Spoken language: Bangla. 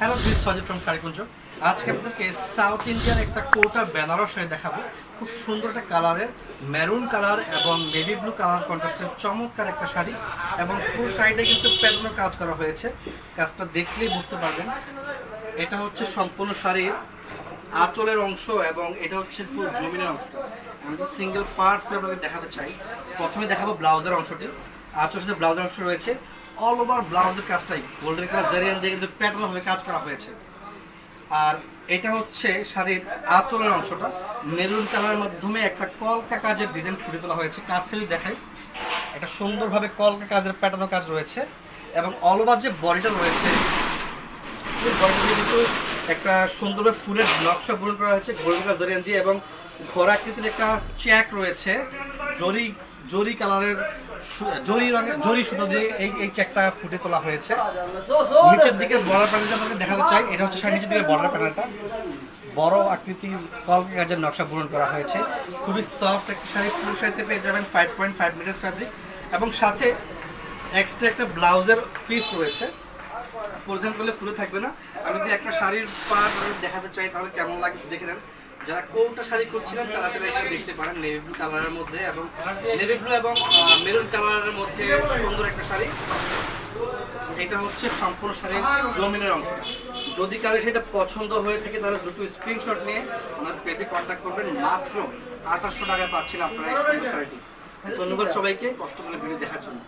Hello this Sajib from Sharikunja. আজকে আপনাদেরকে সাউথ ইন্ডিয়ান একটা কোটা বেনারস শাড়ি দেখাবো। খুব সুন্দর একটা কালারের মেরুন কালার এবং নেভি ব্লু কালার কন্ট্রাস্টের চমৎকার একটা শাড়ি এবং পুরো শাড়িটা কিন্তু প্যাটার্নে কাজ করা হয়েছে। কাজটা দেখলেই বুঝতে পারবেন। এটা হচ্ছে সম্পূর্ণ শাড়ির আঁচলের অংশ এবং এটা হচ্ছে ফুল জমিনের অংশ। আমি তো সিঙ্গেল পার্ট আপনাকে দেখাতে চাই। প্রথমে দেখাবো ব্লাউজের অংশটি। আঁচলের সাথে ব্লাউজের অংশ রয়েছে। অল ওভার ব্লাউজের কাজটাই গোল্ডেন কালার জারিয়ান দিয়ে কিন্তু প্যাটার্ন ভাবে কাজ করা হয়েছে। আর এটা হচ্ছে শাড়ির আঁচলের অংশটা মেরুন কালারের মাধ্যমে একটা কলকা কাজের ডিজাইন ফুটে তোলা হয়েছে। কাজ থেকে দেখাই, একটা সুন্দরভাবে কলকা কাজের প্যাটার্ন কাজ রয়েছে এবং অল ওভার যে বডিটা রয়েছে এই বডিটা কিন্তু একটা সুন্দরভাবে ফুলের নকশা পূরণ করা হয়েছে গোল্ডেন কালার জারিয়ান দিয়ে এবং ঘর আকৃতির একটা চেক রয়েছে জরি কালারের জরি সুতো দিয়ে এই চেকটা ফুটে তোলা হয়েছে। নিচের দিকে বর্ডার প্যানেলটা আপনাকে দেখাতে চাই। এটা হচ্ছে নিচের দিকে বর্ডার প্যানেলটা বড় আকৃতির কলকা কাজের নকশা পূরণ করা হয়েছে। খুবই সফট একটা শাড়ি, পুরো শাড়িতে পেয়ে যাবেন 5.5 মিটার ফ্যাব্রিক এবং সাথে এক্সট্রা একটা ব্লাউজের পিস রয়েছে। পরিধান করলে ফুলে থাকবে না। আমি যদি একটা শাড়ির পার্ট দেখাতে চাই তাহলে কেমন লাগে দেখে নেন। যারা কোটা শাড়ি করছিলেন তারা চাইলে এসে দেখতে পারেন। নেভি ব্লু কালারের মধ্যে এবং নেভি ব্লু এবং মেরুন কালারের মধ্যে সুন্দর একটা শাড়ি। এটা হচ্ছে সম্পূর্ণ শাড়ির জমিনের অংশ। যদি কারো সেটা পছন্দ হয়ে থাকে তাহলে দুটো স্ক্রিনশট নিয়ে আমার পেজে কন্ট্যাক্ট করবেন। মাত্র 2800 টাকায় পাচ্ছেন আপনারা এই সুন্দর শাড়িটি। ধন্যবাদ সবাইকে কষ্ট করে ভিডিও দেখার জন্য।